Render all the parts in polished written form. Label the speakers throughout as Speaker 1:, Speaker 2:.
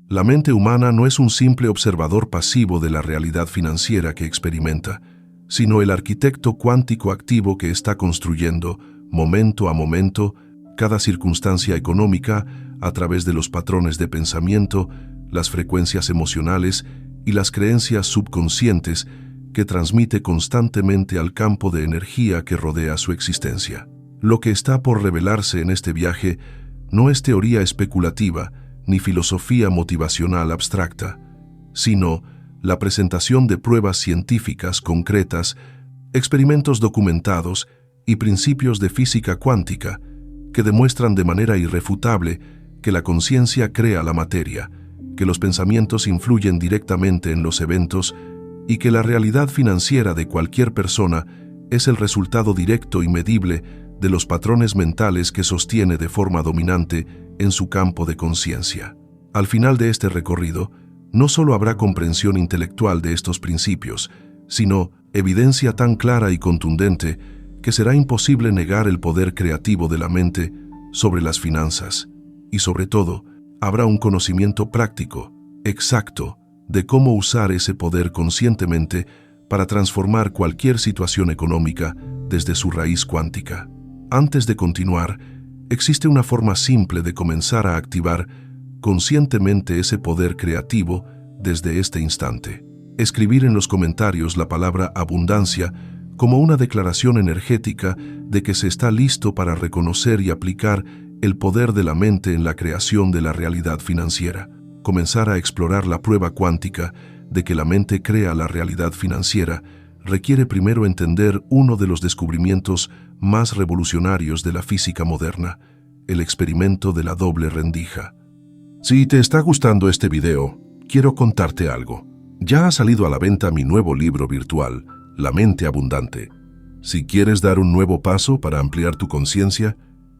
Speaker 1: La mente humana no es un simple observador pasivo de la realidad financiera que experimenta, sino el arquitecto cuántico activo que está construyendo, momento a momento, cada circunstancia económica a través de los patrones de pensamiento, las frecuencias emocionales y las creencias subconscientes que transmite constantemente al campo de energía que rodea su existencia. Lo que está por revelarse en este viaje no es teoría especulativa ni filosofía motivacional abstracta, sino la presentación de pruebas científicas concretas, experimentos documentados y principios de física cuántica que demuestran de manera irrefutable que la conciencia crea la materia, que los pensamientos influyen directamente en los eventos y que la realidad financiera de cualquier persona es el resultado directo y medible de los patrones mentales que sostiene de forma dominante en su campo de conciencia. Al final de este recorrido, no solo habrá comprensión intelectual de estos principios, sino evidencia tan clara y contundente que será imposible negar el poder creativo de la mente sobre las finanzas. Y sobre todo, habrá un conocimiento práctico, exacto, de cómo usar ese poder conscientemente para transformar cualquier situación económica desde su raíz cuántica. Antes de continuar, existe una forma simple de comenzar a activar conscientemente ese poder creativo desde este instante. Escribir en los comentarios la palabra abundancia como una declaración energética de que se está listo para reconocer y aplicar el poder de la mente en la creación de la realidad financiera. Comenzar a explorar la prueba cuántica de que la mente crea la realidad financiera requiere primero entender uno de los descubrimientos más revolucionarios de la física moderna, el experimento de la doble rendija. Si te está gustando este video, quiero contarte algo. Ya ha salido a la venta mi nuevo libro virtual, La Mente Abundante. Si quieres dar un nuevo paso para ampliar tu conciencia,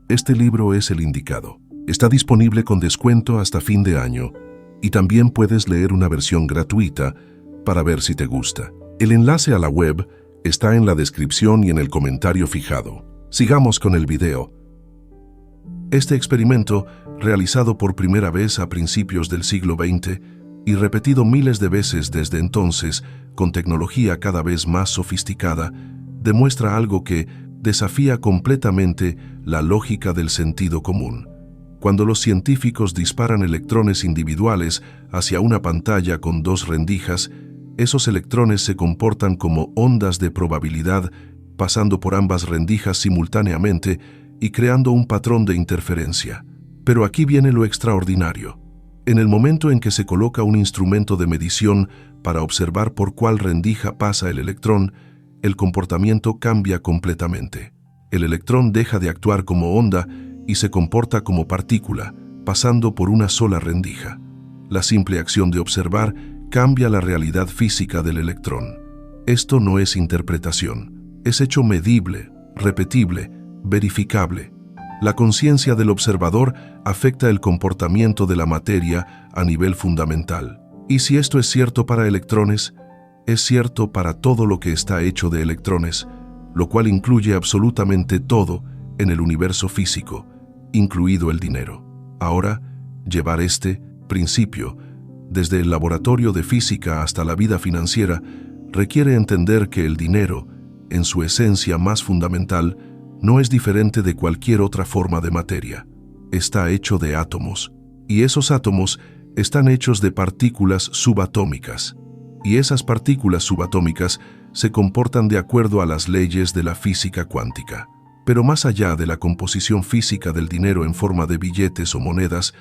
Speaker 1: este libro es el indicado. Está disponible con descuento hasta fin de año y también puedes leer una versión gratuita para ver si te gusta. El enlace a la web está en la descripción y en el comentario fijado. Sigamos con el video. Este experimento, realizado por primera vez a principios del siglo XX y repetido miles de veces desde entonces con tecnología cada vez más sofisticada, demuestra algo que desafía completamente la lógica del sentido común. Cuando los científicos disparan electrones individuales hacia una pantalla con dos rendijas, esos electrones se comportan como ondas de probabilidad pasando por ambas rendijas simultáneamente y creando un patrón de interferencia. Pero aquí viene lo extraordinario. En el momento en que se coloca un instrumento de medición para observar por cuál rendija pasa el electrón, el comportamiento cambia completamente. El electrón deja de actuar como onda y se comporta como partícula, pasando por una sola rendija. La simple acción de observar cambia la realidad física del electrón. Esto no es interpretación, es hecho medible, repetible, verificable. La conciencia del observador afecta el comportamiento de la materia a nivel fundamental. Y si esto es cierto para electrones, es cierto para todo lo que está hecho de electrones, lo cual incluye absolutamente todo en el universo físico, incluido el dinero. Ahora, llevar este principio desde el laboratorio de física hasta la vida financiera requiere entender que el dinero, en su esencia más fundamental, no es diferente de cualquier otra forma de materia. Está hecho de átomos, y esos átomos están hechos de partículas subatómicas, y esas partículas subatómicas se comportan de acuerdo a las leyes de la física cuántica. Pero más allá de la composición física del dinero en forma de billetes o monedas,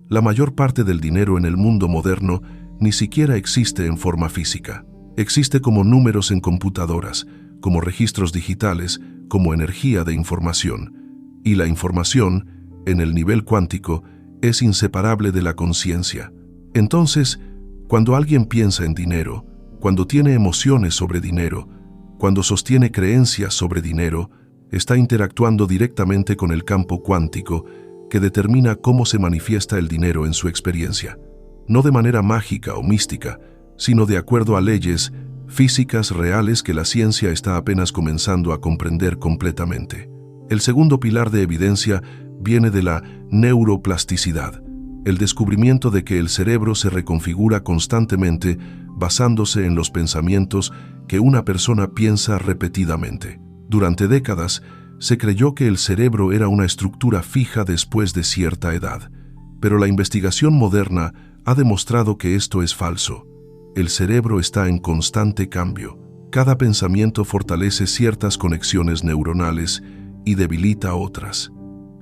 Speaker 1: la mayor parte del dinero en el mundo moderno ni siquiera existe en forma física. Existe como números en computadoras, como registros digitales, como energía de información. Y la información, en el nivel cuántico, es inseparable de la conciencia. Entonces, cuando alguien piensa en dinero, cuando tiene emociones sobre dinero, cuando sostiene creencias sobre dinero, está interactuando directamente con el campo cuántico que determina cómo se manifiesta el dinero en su experiencia. No de manera mágica o mística, sino de acuerdo a leyes físicas reales que la ciencia está apenas comenzando a comprender completamente. El segundo pilar de evidencia viene de la neuroplasticidad, el descubrimiento de que el cerebro se reconfigura constantemente basándose en los pensamientos que una persona piensa repetidamente. Durante décadas, se creyó que el cerebro era una estructura fija después de cierta edad, pero la investigación moderna ha demostrado que esto es falso. El cerebro está en constante cambio. Cada pensamiento fortalece ciertas conexiones neuronales y debilita otras.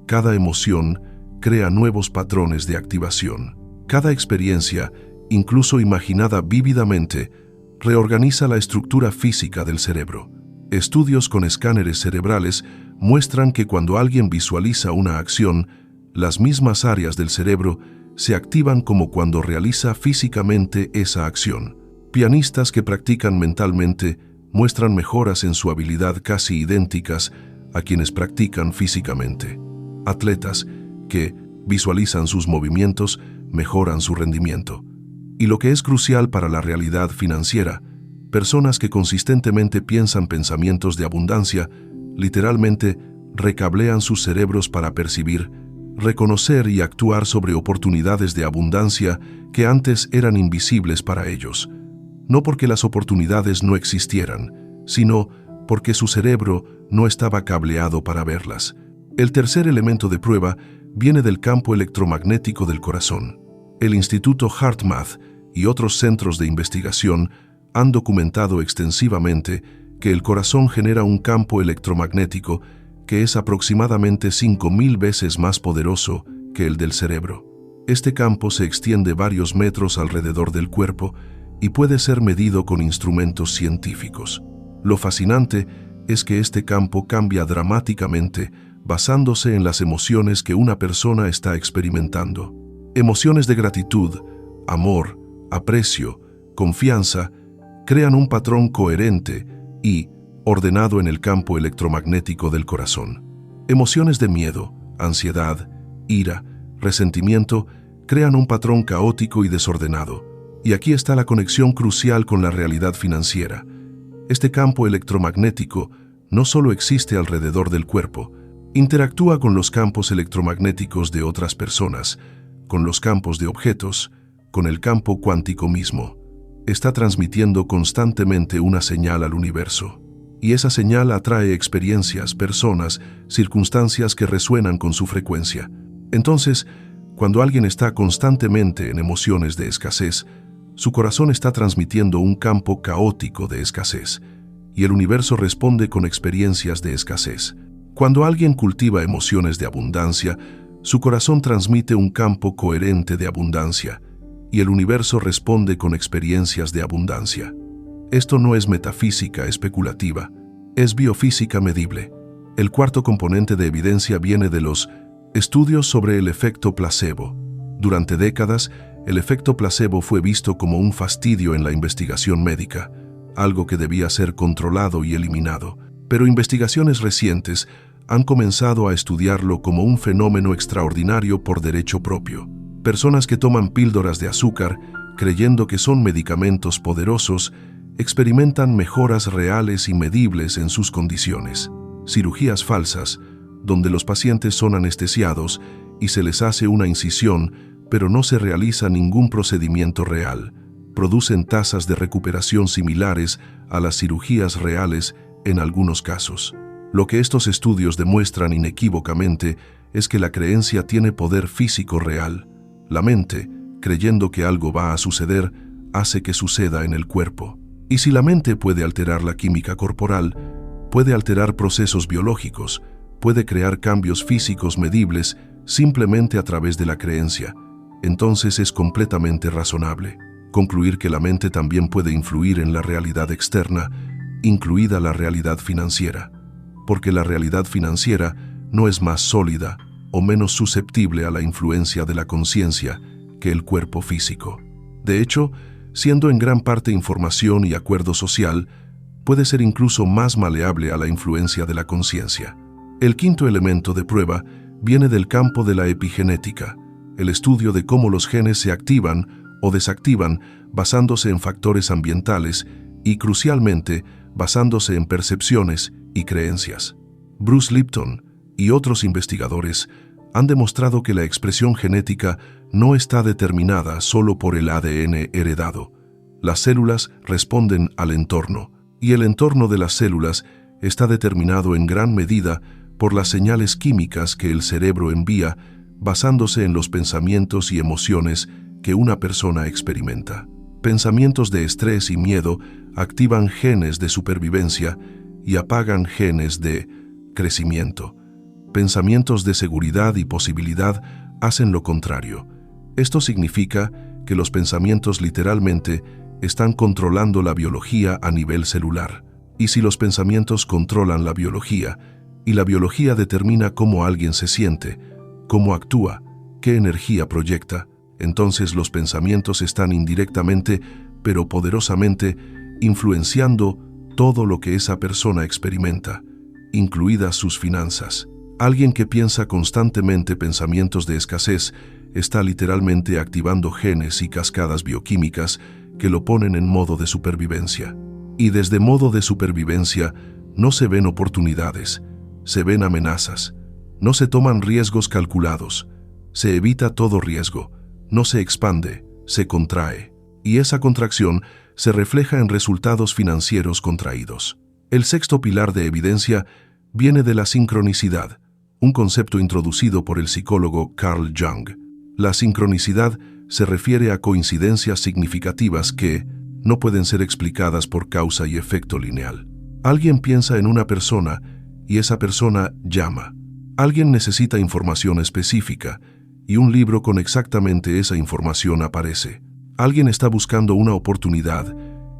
Speaker 1: Cada emoción crea nuevos patrones de activación. Cada experiencia, incluso imaginada vívidamente, reorganiza la estructura física del cerebro. Estudios con escáneres cerebrales muestran que cuando alguien visualiza una acción, las mismas áreas del cerebro se activan como cuando realiza físicamente esa acción. Pianistas que practican mentalmente muestran mejoras en su habilidad casi idénticas a quienes practican físicamente. Atletas que visualizan sus movimientos mejoran su rendimiento. Y lo que es crucial para la realidad financiera, personas que consistentemente piensan pensamientos de abundancia, literalmente recablean sus cerebros para percibir, reconocer y actuar sobre oportunidades de abundancia que antes eran invisibles para ellos. No porque las oportunidades no existieran, sino porque su cerebro no estaba cableado para verlas. El tercer elemento de prueba viene del campo electromagnético del corazón. El Instituto HeartMath y otros centros de investigación han documentado extensivamente que el corazón genera un campo electromagnético que es aproximadamente 5.000 veces más poderoso que el del cerebro. Este campo se extiende varios metros alrededor del cuerpo y puede ser medido con instrumentos científicos. Lo fascinante es que este campo cambia dramáticamente basándose en las emociones que una persona está experimentando. Emociones de gratitud, amor, aprecio, confianza, crean un patrón coherente y ordenado en el campo electromagnético del corazón. Emociones de miedo, ansiedad, ira, resentimiento, crean un patrón caótico y desordenado. Y aquí está la conexión crucial con la realidad financiera. Este campo electromagnético no solo existe alrededor del cuerpo, interactúa con los campos electromagnéticos de otras personas, con los campos de objetos, con el campo cuántico mismo. Está transmitiendo constantemente una señal al universo. Y esa señal atrae experiencias, personas, circunstancias que resuenan con su frecuencia. Entonces, cuando alguien está constantemente en emociones de escasez, su corazón está transmitiendo un campo caótico de escasez, y el universo responde con experiencias de escasez. Cuando alguien cultiva emociones de abundancia, su corazón transmite un campo coherente de abundancia, y el universo responde con experiencias de abundancia. Esto no es metafísica especulativa, es biofísica medible. El cuarto componente de evidencia viene de los estudios sobre el efecto placebo. Durante décadas, el efecto placebo fue visto como un fastidio en la investigación médica, algo que debía ser controlado y eliminado. Pero investigaciones recientes han comenzado a estudiarlo como un fenómeno extraordinario por derecho propio. Personas que toman píldoras de azúcar, creyendo que son medicamentos poderosos, experimentan mejoras reales y medibles en sus condiciones. Cirugías falsas, donde los pacientes son anestesiados y se les hace una incisión, pero no se realiza ningún procedimiento real, producen tasas de recuperación similares a las cirugías reales en algunos casos. Lo que estos estudios demuestran inequívocamente es que la creencia tiene poder físico real. La mente, creyendo que algo va a suceder, hace que suceda en el cuerpo. Y si la mente puede alterar la química corporal, puede alterar procesos biológicos, puede crear cambios físicos medibles simplemente a través de la creencia, entonces es completamente razonable concluir que la mente también puede influir en la realidad externa, incluida la realidad financiera, porque la realidad financiera no es más sólida o menos susceptible a la influencia de la conciencia que el cuerpo físico. De hecho, siendo en gran parte información y acuerdo social, puede ser incluso más maleable a la influencia de la conciencia. El quinto elemento de prueba viene del campo de la epigenética, el estudio de cómo los genes se activan o desactivan basándose en factores ambientales y, crucialmente, basándose en percepciones y creencias. Bruce Lipton y otros investigadores han demostrado que la expresión genética no está determinada solo por el ADN heredado. Las células responden al entorno, y el entorno de las células está determinado en gran medida por las señales químicas que el cerebro envía basándose en los pensamientos y emociones que una persona experimenta. Pensamientos de estrés y miedo activan genes de supervivencia y apagan genes de crecimiento. Pensamientos de seguridad y posibilidad hacen lo contrario. Esto significa que los pensamientos literalmente están controlando la biología a nivel celular. Y si los pensamientos controlan la biología, y la biología determina cómo alguien se siente, cómo actúa, qué energía proyecta, entonces los pensamientos están indirectamente, pero poderosamente, influenciando todo lo que esa persona experimenta, incluidas sus finanzas. Alguien que piensa constantemente pensamientos de escasez está literalmente activando genes y cascadas bioquímicas que lo ponen en modo de supervivencia. Y desde modo de supervivencia no se ven oportunidades, se ven amenazas, no se toman riesgos calculados, se evita todo riesgo, no se expande, se contrae. Y esa contracción se refleja en resultados financieros contraídos. El sexto pilar de evidencia viene de la sincronicidad, un concepto introducido por el psicólogo Carl Jung. La sincronicidad se refiere a coincidencias significativas que no pueden ser explicadas por causa y efecto lineal. Alguien piensa en una persona y esa persona llama. Alguien necesita información específica y un libro con exactamente esa información aparece. Alguien está buscando una oportunidad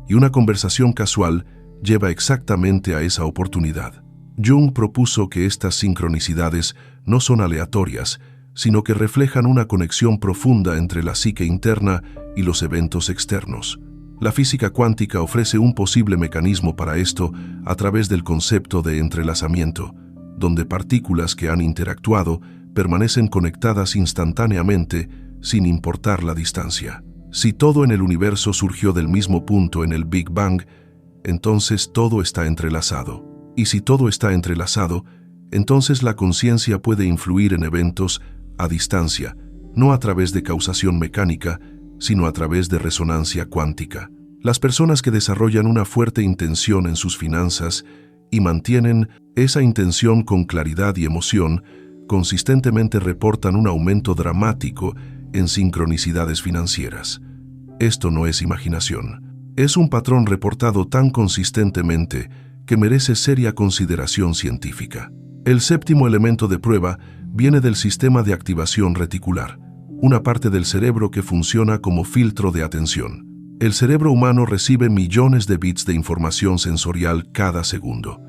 Speaker 1: y una conversación casual lleva exactamente a esa oportunidad. Jung propuso que estas sincronicidades no son aleatorias, sino que reflejan una conexión profunda entre la psique interna y los eventos externos. La física cuántica ofrece un posible mecanismo para esto a través del concepto de entrelazamiento, donde partículas que han interactuado permanecen conectadas instantáneamente sin importar la distancia. Si todo en el universo surgió del mismo punto en el Big Bang, entonces todo está entrelazado. Y si todo está entrelazado, entonces la conciencia puede influir en eventos a distancia, no a través de causación mecánica, sino a través de resonancia cuántica. Las personas que desarrollan una fuerte intención en sus finanzas y mantienen esa intención con claridad y emoción, consistentemente reportan un aumento dramático en sincronicidades financieras. Esto no es imaginación. Es un patrón reportado tan consistentemente que merece seria consideración científica. El séptimo elemento de prueba viene del sistema de activación reticular, una parte del cerebro que funciona como filtro de atención. El cerebro humano recibe millones de bits de información sensorial cada segundo.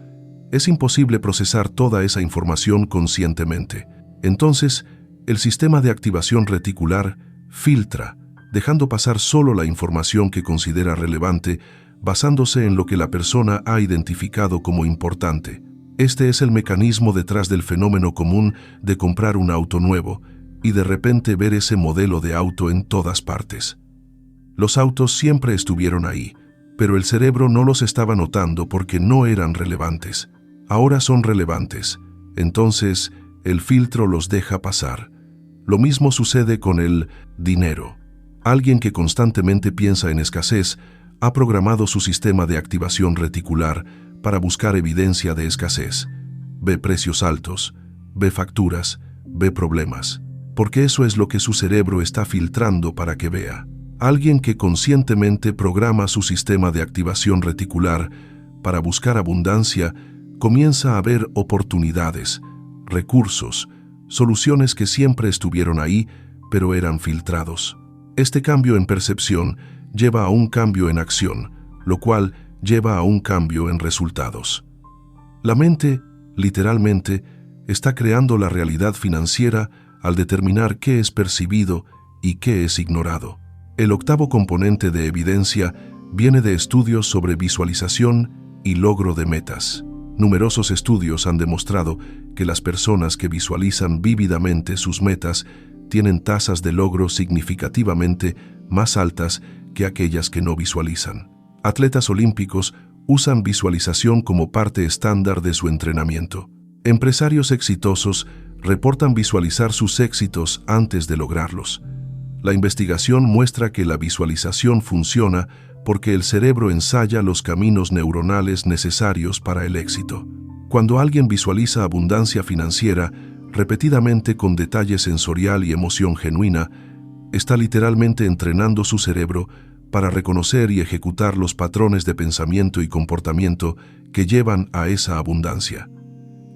Speaker 1: Es imposible procesar toda esa información conscientemente. Entonces, el sistema de activación reticular filtra, dejando pasar solo la información que considera relevante, basándose en lo que la persona ha identificado como importante. Este es el mecanismo detrás del fenómeno común de comprar un auto nuevo y de repente ver ese modelo de auto en todas partes. Los autos siempre estuvieron ahí, pero el cerebro no los estaba notando porque no eran relevantes. Ahora son relevantes, entonces el filtro los deja pasar. Lo mismo sucede con el dinero. Alguien que constantemente piensa en escasez ha programado su sistema de activación reticular para buscar evidencia de escasez. Ve precios altos, ve facturas, ve problemas, porque eso es lo que su cerebro está filtrando para que vea. Alguien que conscientemente programa su sistema de activación reticular para buscar abundancia comienza a ver oportunidades, recursos, soluciones que siempre estuvieron ahí, pero eran filtrados. Este cambio en percepción lleva a un cambio en acción, lo cual lleva a un cambio en resultados. La mente, literalmente, está creando la realidad financiera al determinar qué es percibido y qué es ignorado. El octavo componente de evidencia viene de estudios sobre visualización y logro de metas. Numerosos estudios han demostrado que las personas que visualizan vívidamente sus metas tienen tasas de logro significativamente más altas que aquellas que no visualizan. Atletas olímpicos usan visualización como parte estándar de su entrenamiento. Empresarios exitosos reportan visualizar sus éxitos antes de lograrlos. La investigación muestra que la visualización funciona porque el cerebro ensaya los caminos neuronales necesarios para el éxito. Cuando alguien visualiza abundancia financiera repetidamente con detalle sensorial y emoción genuina, está literalmente entrenando su cerebro para reconocer y ejecutar los patrones de pensamiento y comportamiento que llevan a esa abundancia.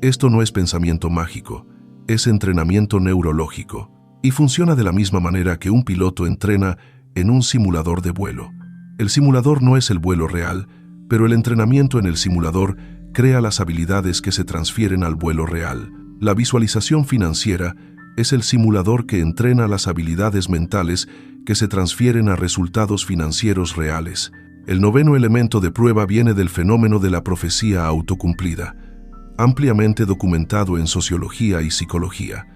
Speaker 1: Esto no es pensamiento mágico, es entrenamiento neurológico, y funciona de la misma manera que un piloto entrena en un simulador de vuelo. El simulador no es el vuelo real, pero el entrenamiento en el simulador crea las habilidades que se transfieren al vuelo real. La visualización financiera es el simulador que entrena las habilidades mentales que se transfieren a resultados financieros reales. El noveno elemento de prueba viene del fenómeno de la profecía autocumplida, ampliamente documentado en sociología y psicología.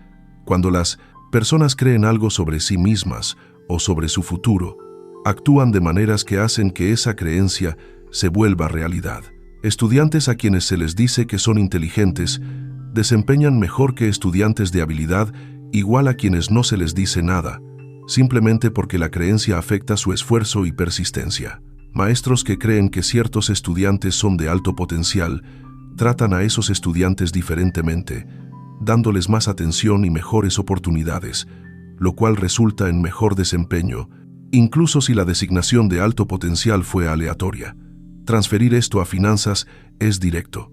Speaker 1: Cuando las personas creen algo sobre sí mismas o sobre su futuro, actúan de maneras que hacen que esa creencia se vuelva realidad. Estudiantes a quienes se les dice que son inteligentes desempeñan mejor que estudiantes de habilidad igual a quienes no se les dice nada, simplemente porque la creencia afecta su esfuerzo y persistencia. Maestros que creen que ciertos estudiantes son de alto potencial tratan a esos estudiantes diferentemente, dándoles más atención y mejores oportunidades, lo cual resulta en mejor desempeño, incluso si la designación de alto potencial fue aleatoria. Transferir esto a finanzas es directo.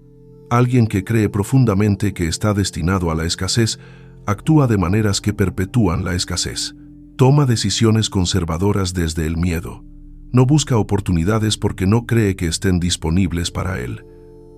Speaker 1: Alguien que cree profundamente que está destinado a la escasez actúa de maneras que perpetúan la escasez. Toma decisiones conservadoras desde el miedo. No busca oportunidades porque no cree que estén disponibles para él.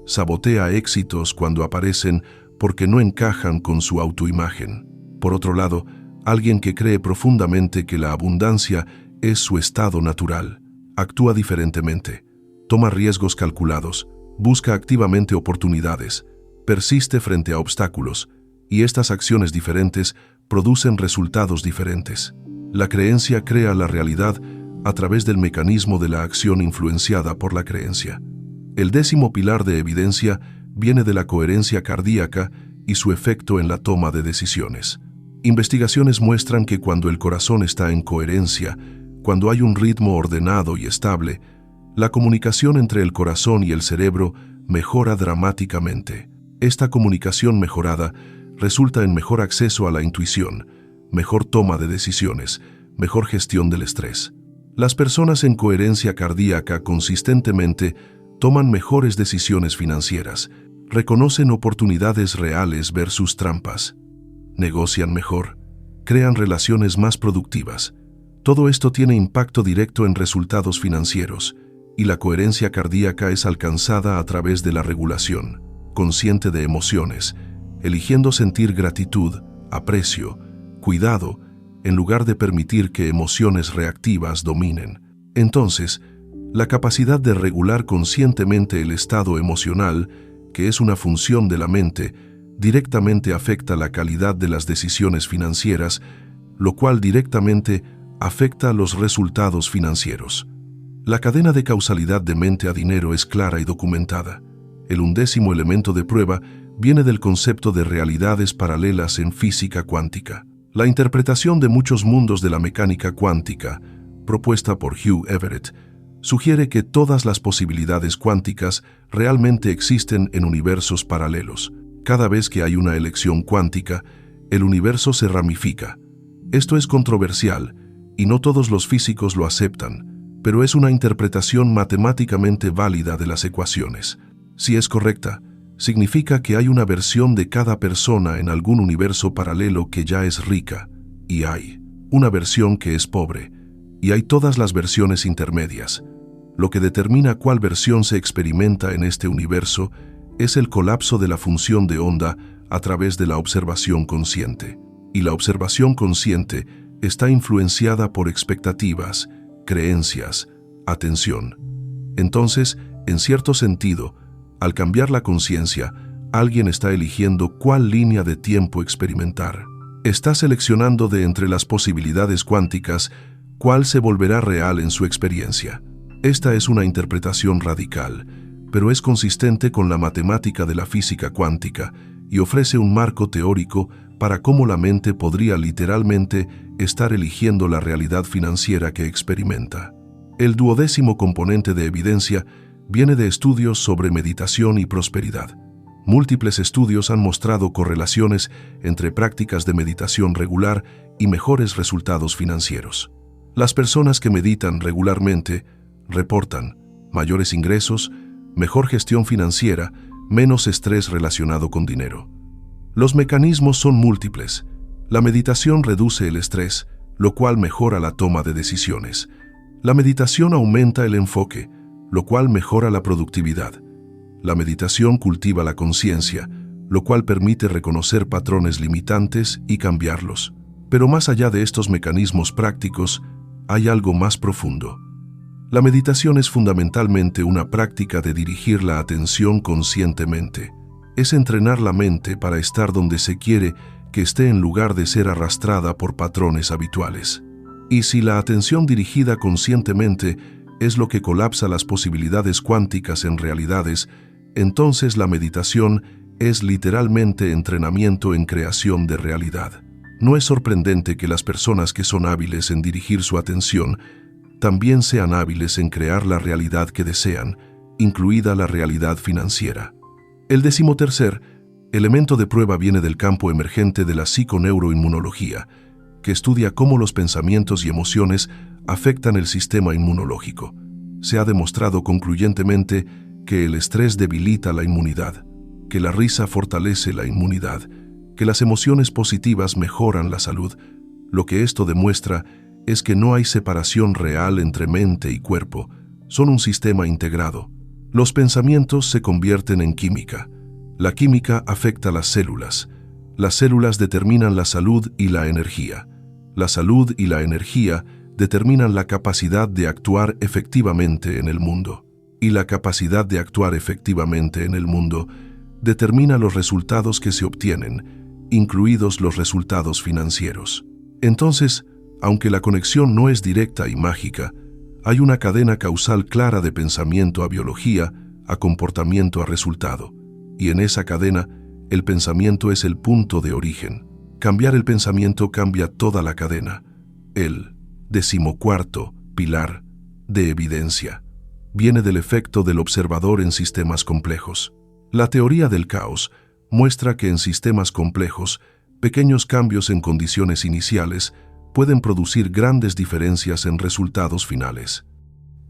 Speaker 1: Sabotea éxitos cuando aparecen porque no encajan con su autoimagen. Por otro lado, alguien que cree profundamente que la abundancia es su estado natural, actúa diferentemente. Toma riesgos calculados, busca activamente oportunidades, persiste frente a obstáculos, y estas acciones diferentes producen resultados diferentes. La creencia crea la realidad a través del mecanismo de la acción influenciada por la creencia. El 10º pilar de evidencia viene de la coherencia cardíaca y su efecto en la toma de decisiones. Investigaciones muestran que cuando el corazón está en coherencia, cuando hay un ritmo ordenado y estable, la comunicación entre el corazón y el cerebro mejora dramáticamente. Esta comunicación mejorada resulta en mejor acceso a la intuición, mejor toma de decisiones, mejor gestión del estrés. Las personas en coherencia cardíaca consistentemente toman mejores decisiones financieras, reconocen oportunidades reales versus trampas, negocian mejor, crean relaciones más productivas. Todo esto tiene impacto directo en resultados financieros, y la coherencia cardíaca es alcanzada a través de la regulación, consciente de emociones, eligiendo sentir gratitud, aprecio, cuidado, en lugar de permitir que emociones reactivas dominen. Entonces, la capacidad de regular conscientemente el estado emocional, que es una función de la mente, directamente afecta la calidad de las decisiones financieras, lo cual directamente afecta los resultados financieros. La cadena de causalidad de mente a dinero es clara y documentada. El 11º elemento de prueba viene del concepto de realidades paralelas en física cuántica. La interpretación de muchos mundos de la mecánica cuántica, propuesta por Hugh Everett, sugiere que todas las posibilidades cuánticas realmente existen en universos paralelos. Cada vez que hay una elección cuántica, el universo se ramifica. Esto es controversial, y no todos los físicos lo aceptan, pero es una interpretación matemáticamente válida de las ecuaciones. Si es correcta, significa que hay una versión de cada persona en algún universo paralelo que ya es rica, y hay una versión que es pobre, y hay todas las versiones intermedias. Lo que determina cuál versión se experimenta en este universo es el colapso de la función de onda a través de la observación consciente. Y la observación consciente está influenciada por expectativas, creencias, atención. Entonces, en cierto sentido, al cambiar la conciencia, alguien está eligiendo cuál línea de tiempo experimentar. Está seleccionando de entre las posibilidades cuánticas cuál se volverá real en su experiencia. Esta es una interpretación radical, pero es consistente con la matemática de la física cuántica y ofrece un marco teórico para cómo la mente podría literalmente estar eligiendo la realidad financiera que experimenta. El 12º componente de evidencia viene de estudios sobre meditación y prosperidad. Múltiples estudios han mostrado correlaciones entre prácticas de meditación regular y mejores resultados financieros. Las personas que meditan regularmente reportan mayores ingresos, mejor gestión financiera, menos estrés relacionado con dinero. Los mecanismos son múltiples. La meditación reduce el estrés, lo cual mejora la toma de decisiones. La meditación aumenta el enfoque, lo cual mejora la productividad. La meditación cultiva la conciencia, lo cual permite reconocer patrones limitantes y cambiarlos. Pero más allá de estos mecanismos prácticos, hay algo más profundo. La meditación es fundamentalmente una práctica de dirigir la atención conscientemente. Es entrenar la mente para estar donde se quiere que esté en lugar de ser arrastrada por patrones habituales. Y si la atención dirigida conscientemente es lo que colapsa las posibilidades cuánticas en realidades, entonces la meditación es literalmente entrenamiento en creación de realidad. No es sorprendente que las personas que son hábiles en dirigir su atención también sean hábiles en crear la realidad que desean, incluida la realidad financiera. El 13º elemento de prueba viene del campo emergente de la psiconeuroinmunología, que estudia cómo los pensamientos y emociones afectan el sistema inmunológico. Se ha demostrado concluyentemente que el estrés debilita la inmunidad, que la risa fortalece la inmunidad, que las emociones positivas mejoran la salud. Lo que esto demuestra es que no hay separación real entre mente y cuerpo, son un sistema integrado. Los pensamientos se convierten en química. La química afecta las células determinan la salud y la energía. La salud y la energía determinan la capacidad de actuar efectivamente en el mundo. Y la capacidad de actuar efectivamente en el mundo determina los resultados que se obtienen, incluidos los resultados financieros. Entonces, aunque la conexión no es directa y mágica, hay una cadena causal clara de pensamiento a biología, a comportamiento a resultado. Y en esa cadena, el pensamiento es el punto de origen. Cambiar el pensamiento cambia toda la cadena. El 14º pilar de evidencia viene del efecto del observador en sistemas complejos. La teoría del caos muestra que en sistemas complejos, pequeños cambios en condiciones iniciales pueden producir grandes diferencias en resultados finales.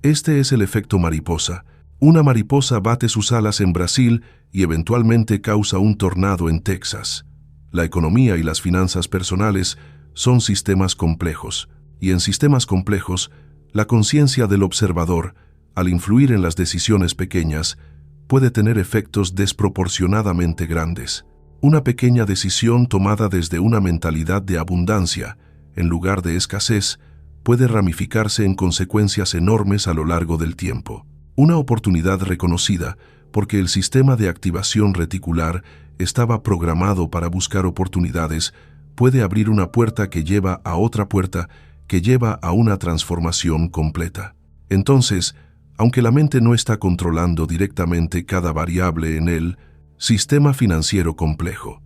Speaker 1: Este es el efecto mariposa. Una mariposa bate sus alas en Brasil y eventualmente causa un tornado en Texas. La economía y las finanzas personales son sistemas complejos, y en sistemas complejos, la conciencia del observador, al influir en las decisiones pequeñas, puede tener efectos desproporcionadamente grandes. Una pequeña decisión tomada desde una mentalidad de abundancia, en lugar de escasez, puede ramificarse en consecuencias enormes a lo largo del tiempo. Una oportunidad reconocida porque el sistema de activación reticular estaba programado para buscar oportunidades, puede abrir una puerta que lleva a otra puerta que lleva a una transformación completa. Entonces, aunque la mente no está controlando directamente cada variable en el sistema financiero complejo,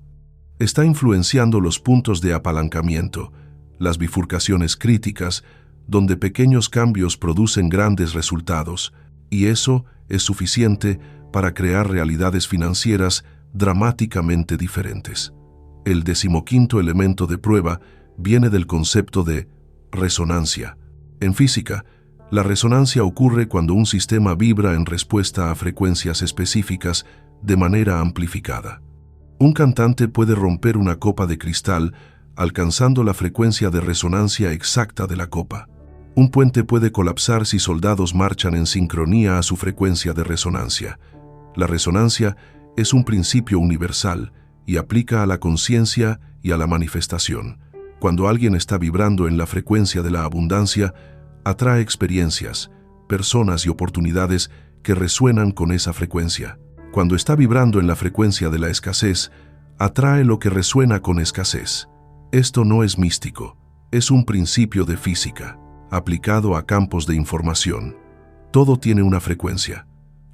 Speaker 1: está influenciando los puntos de apalancamiento, las bifurcaciones críticas, donde pequeños cambios producen grandes resultados, y eso es suficiente para crear realidades financieras dramáticamente diferentes. El 15º elemento de prueba viene del concepto de resonancia. En física, la resonancia ocurre cuando un sistema vibra en respuesta a frecuencias específicas de manera amplificada. Un cantante puede romper una copa de cristal alcanzando la frecuencia de resonancia exacta de la copa. Un puente puede colapsar si soldados marchan en sincronía a su frecuencia de resonancia. La resonancia es un principio universal y aplica a la conciencia y a la manifestación. Cuando alguien está vibrando en la frecuencia de la abundancia, atrae experiencias, personas y oportunidades que resuenan con esa frecuencia. Cuando está vibrando en la frecuencia de la escasez, atrae lo que resuena con escasez. Esto no es místico, es un principio de física, aplicado a campos de información. Todo tiene una frecuencia.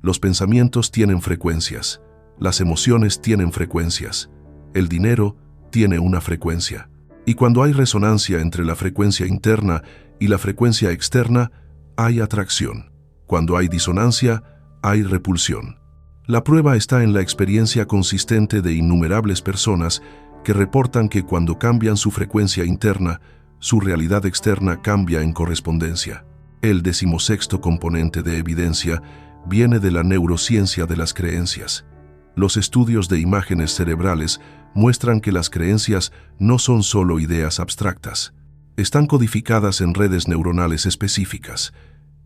Speaker 1: Los pensamientos tienen frecuencias, las emociones tienen frecuencias, el dinero tiene una frecuencia. Y cuando hay resonancia entre la frecuencia interna y la frecuencia externa, hay atracción. Cuando hay disonancia, hay repulsión. La prueba está en la experiencia consistente de innumerables personas que reportan que cuando cambian su frecuencia interna, su realidad externa cambia en correspondencia. El 16º componente de evidencia viene de la neurociencia de las creencias. Los estudios de imágenes cerebrales muestran que las creencias no son solo ideas abstractas. Están codificadas en redes neuronales específicas,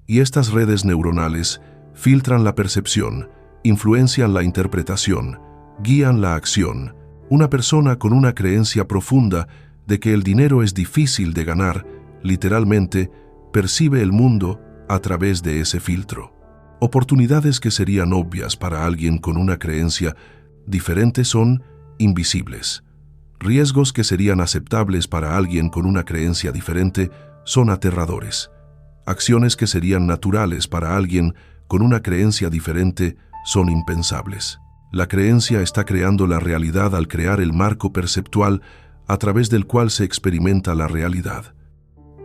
Speaker 1: y estas redes neuronales filtran la percepción, influencian la interpretación, guían la acción. Una persona con una creencia profunda de que el dinero es difícil de ganar, literalmente, percibe el mundo a través de ese filtro. Oportunidades que serían obvias para alguien con una creencia diferente son invisibles. Riesgos que serían aceptables para alguien con una creencia diferente son aterradores. Acciones que serían naturales para alguien con una creencia diferente son impensables. La creencia está creando la realidad al crear el marco perceptual a través del cual se experimenta la realidad.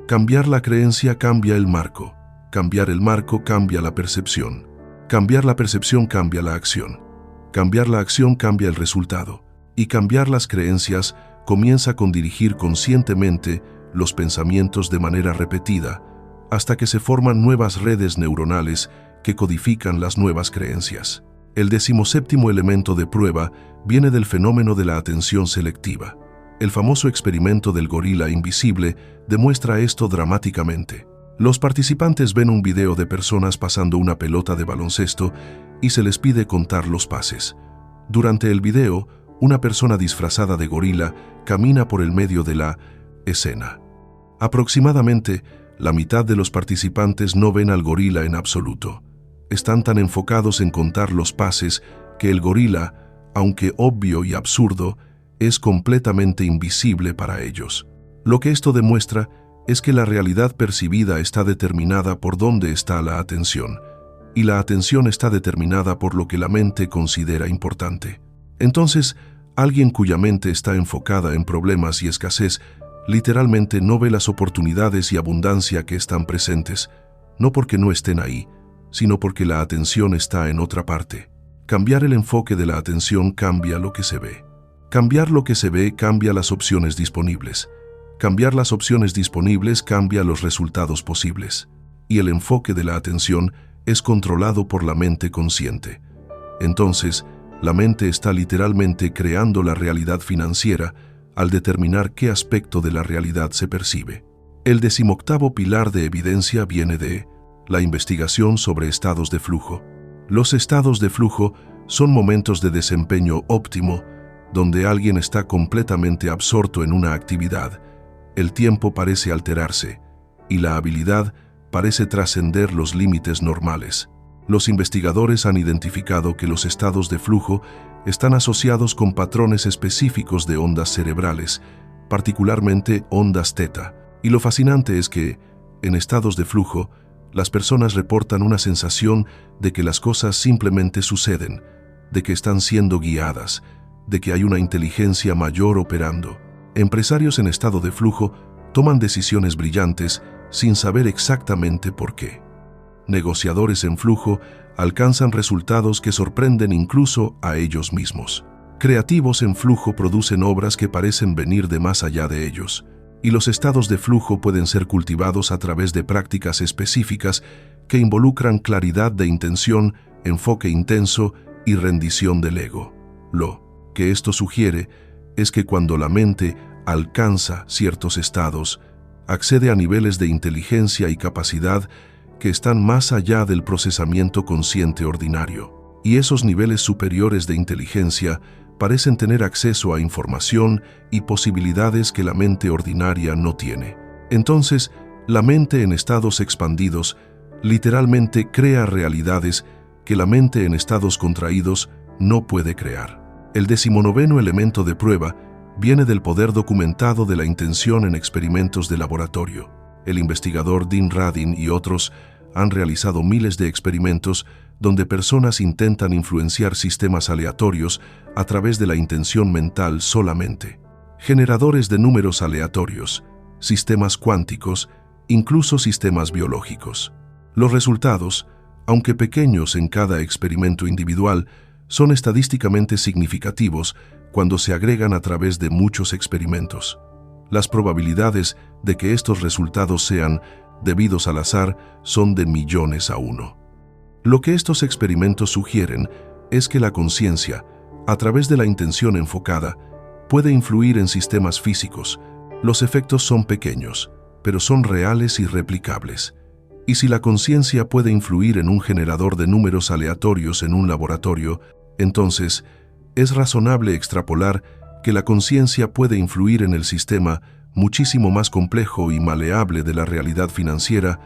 Speaker 1: Cambiar la creencia cambia el marco. Cambiar el marco cambia la percepción. Cambiar la percepción cambia la acción. Cambiar la acción cambia el resultado. Y cambiar las creencias comienza con dirigir conscientemente los pensamientos de manera repetida, hasta que se forman nuevas redes neuronales que codifican las nuevas creencias. El 17º elemento de prueba viene del fenómeno de la atención selectiva. El famoso experimento del gorila invisible demuestra esto dramáticamente. Los participantes ven un video de personas pasando una pelota de baloncesto y se les pide contar los pases. Durante el video, una persona disfrazada de gorila camina por el medio de la escena. Aproximadamente, la mitad de los participantes no ven al gorila en absoluto. Están tan enfocados en contar los pases que el gorila, aunque obvio y absurdo, es completamente invisible para ellos. Lo que esto demuestra es que la realidad percibida está determinada por dónde está la atención, y la atención está determinada por lo que la mente considera importante. Entonces, alguien cuya mente está enfocada en problemas y escasez, literalmente no ve las oportunidades y abundancia que están presentes, no porque no estén ahí, sino porque la atención está en otra parte. Cambiar el enfoque de la atención cambia lo que se ve. Cambiar lo que se ve cambia las opciones disponibles. Cambiar las opciones disponibles cambia los resultados posibles. Y el enfoque de la atención es controlado por la mente consciente. Entonces, la mente está literalmente creando la realidad financiera al determinar qué aspecto de la realidad se percibe. El 18º pilar de evidencia viene de la investigación sobre estados de flujo. Los estados de flujo son momentos de desempeño óptimo donde alguien está completamente absorto en una actividad. El tiempo parece alterarse y la habilidad parece trascender los límites normales. Los investigadores han identificado que los estados de flujo están asociados con patrones específicos de ondas cerebrales, particularmente ondas teta. Y lo fascinante es que, en estados de flujo, las personas reportan una sensación de que las cosas simplemente suceden, de que están siendo guiadas, de que hay una inteligencia mayor operando. Empresarios en estado de flujo toman decisiones brillantes sin saber exactamente por qué. Negociadores en flujo alcanzan resultados que sorprenden incluso a ellos mismos. Creativos en flujo producen obras que parecen venir de más allá de ellos. Y los estados de flujo pueden ser cultivados a través de prácticas específicas que involucran claridad de intención, enfoque intenso y rendición del ego. Lo que esto sugiere es que cuando la mente alcanza ciertos estados, accede a niveles de inteligencia y capacidad que están más allá del procesamiento consciente ordinario. Y esos niveles superiores de inteligencia parecen tener acceso a información y posibilidades que la mente ordinaria no tiene. Entonces, la mente en estados expandidos literalmente crea realidades que la mente en estados contraídos no puede crear. El 19º elemento de prueba viene del poder documentado de la intención en experimentos de laboratorio. El investigador Dean Radin y otros han realizado miles de experimentos donde personas intentan influenciar sistemas aleatorios a través de la intención mental solamente. generadores de números aleatorios, sistemas cuánticos, incluso sistemas biológicos. Los resultados, aunque pequeños en cada experimento individual, son estadísticamente significativos cuando se agregan a través de muchos experimentos. Las probabilidades de que estos resultados sean debidos al azar son de millones a uno. Lo que estos experimentos sugieren es que la conciencia, a través de la intención enfocada, puede influir en sistemas físicos. Los efectos son pequeños, pero son reales y replicables. Y si la conciencia puede influir en un generador de números aleatorios en un laboratorio, entonces es razonable extrapolar que la conciencia puede influir en el sistema muchísimo más complejo y maleable de la realidad financiera,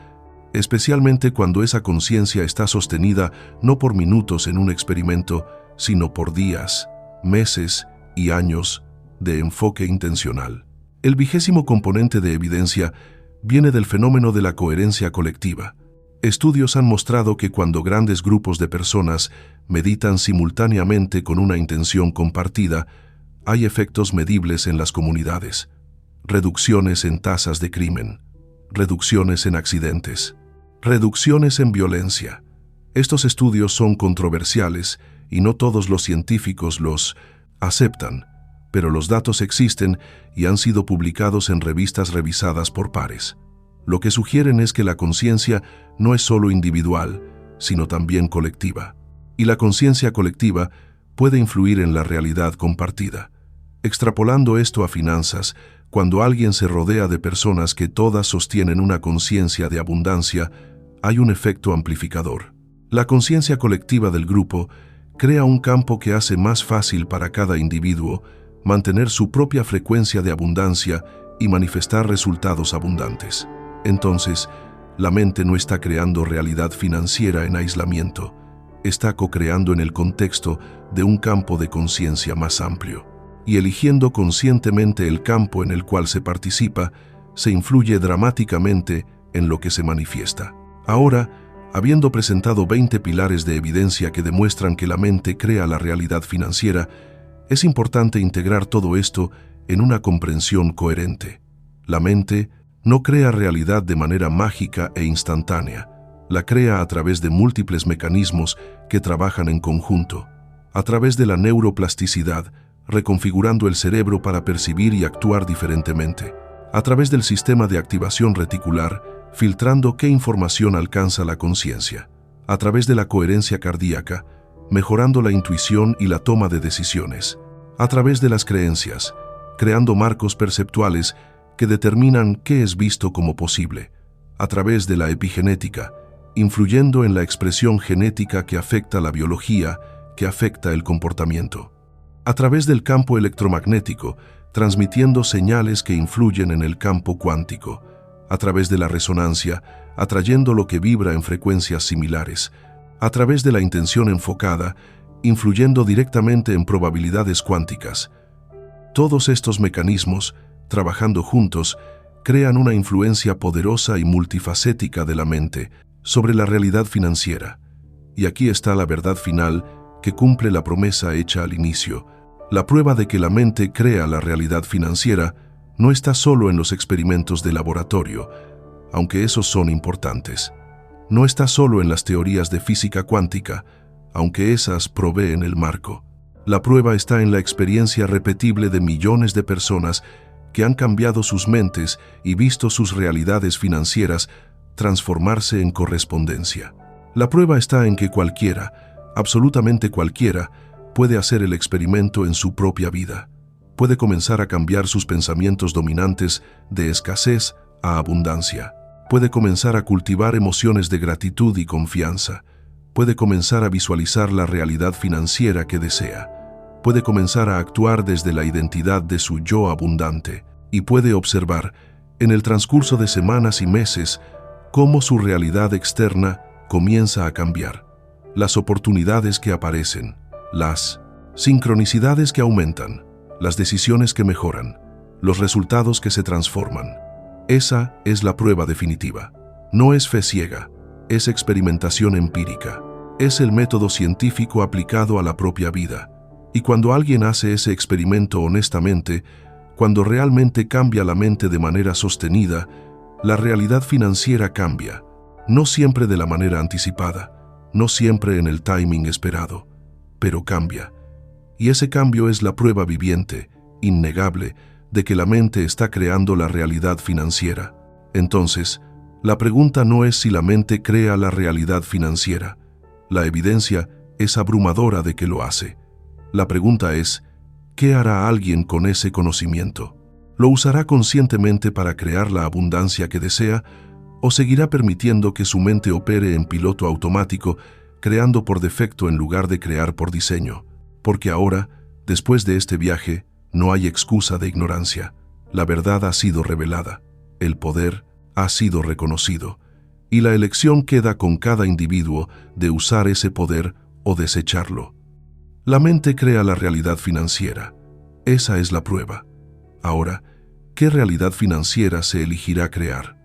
Speaker 1: especialmente cuando esa conciencia está sostenida no por minutos en un experimento, sino por días, meses y años de enfoque intencional. El 20º componente de evidencia viene del fenómeno de la coherencia colectiva. Estudios han mostrado que cuando grandes grupos de personas meditan simultáneamente con una intención compartida, hay efectos medibles en las comunidades. Reducciones en tasas de crimen, reducciones en accidentes, reducciones en violencia. Estos estudios son controversiales y no todos los científicos los aceptan, pero los datos existen y han sido publicados en revistas revisadas por pares. Lo que sugieren es que la conciencia no es solo individual, sino también colectiva. Y la conciencia colectiva puede influir en la realidad compartida. Extrapolando esto a finanzas, cuando alguien se rodea de personas que todas sostienen una conciencia de abundancia, hay un efecto amplificador. La conciencia colectiva del grupo crea un campo que hace más fácil para cada individuo mantener su propia frecuencia de abundancia y manifestar resultados abundantes. Entonces, la mente no está creando realidad financiera en aislamiento, está co-creando en el contexto de un campo de conciencia más amplio. Y eligiendo conscientemente el campo en el cual se participa, se influye dramáticamente en lo que se manifiesta. Ahora, habiendo presentado 20 pilares de evidencia que demuestran que la mente crea la realidad financiera, es importante integrar todo esto en una comprensión coherente. La mente no crea realidad de manera mágica e instantánea, la crea a través de múltiples mecanismos que trabajan en conjunto, a través de la neuroplasticidad, reconfigurando el cerebro para percibir y actuar diferentemente, a través del sistema de activación reticular, filtrando qué información alcanza la conciencia, a través de la coherencia cardíaca, mejorando la intuición y la toma de decisiones, a través de las creencias, creando marcos perceptuales que determinan qué es visto como posible, a través de la epigenética, influyendo en la expresión genética que afecta la biología, que afecta el comportamiento, a través del campo electromagnético, transmitiendo señales que influyen en el campo cuántico, a través de la resonancia, atrayendo lo que vibra en frecuencias similares, a través de la intención enfocada, influyendo directamente en probabilidades cuánticas. Todos estos mecanismos, trabajando juntos, crean una influencia poderosa y multifacética de la mente sobre la realidad financiera. Y aquí está la verdad final que cumple la promesa hecha al inicio. La prueba de que la mente crea la realidad financiera no está solo en los experimentos de laboratorio, aunque esos son importantes. No está solo en las teorías de física cuántica, aunque esas proveen el marco. La prueba está en la experiencia repetible de millones de personas que han cambiado sus mentes y visto sus realidades financieras transformarse en correspondencia. La prueba está en que cualquiera, absolutamente cualquiera, puede hacer el experimento en su propia vida. Puede comenzar a cambiar sus pensamientos dominantes de escasez a abundancia. Puede comenzar a cultivar emociones de gratitud y confianza. Puede comenzar a visualizar la realidad financiera que desea. Puede comenzar a actuar desde la identidad de su yo abundante y puede observar, en el transcurso de semanas y meses, cómo su realidad externa comienza a cambiar. Las oportunidades que aparecen, las sincronicidades que aumentan, las decisiones que mejoran, los resultados que se transforman. Esa es la prueba definitiva. No es fe ciega, es experimentación empírica. Es el método científico aplicado a la propia vida. Y cuando alguien hace ese experimento honestamente, Cuando realmente cambia la mente de manera sostenida, la realidad financiera cambia, no siempre de la manera anticipada, no siempre en el timing esperado, pero cambia. Y ese cambio es la prueba viviente, innegable, de que la mente está creando la realidad financiera. Entonces, la pregunta no es si la mente crea la realidad financiera. La evidencia es abrumadora de que lo hace. La pregunta es, ¿qué hará alguien con ese conocimiento? ¿Lo usará conscientemente para crear la abundancia que desea o seguirá permitiendo que su mente opere en piloto automático, creando por defecto en lugar de crear por diseño? Porque ahora, después de este viaje, no hay excusa de ignorancia. La verdad ha sido revelada, el poder ha sido reconocido, y la elección queda con cada individuo de usar ese poder o desecharlo. La mente crea la realidad financiera. Esa es la prueba. Ahora, ¿qué realidad financiera se elegirá crear?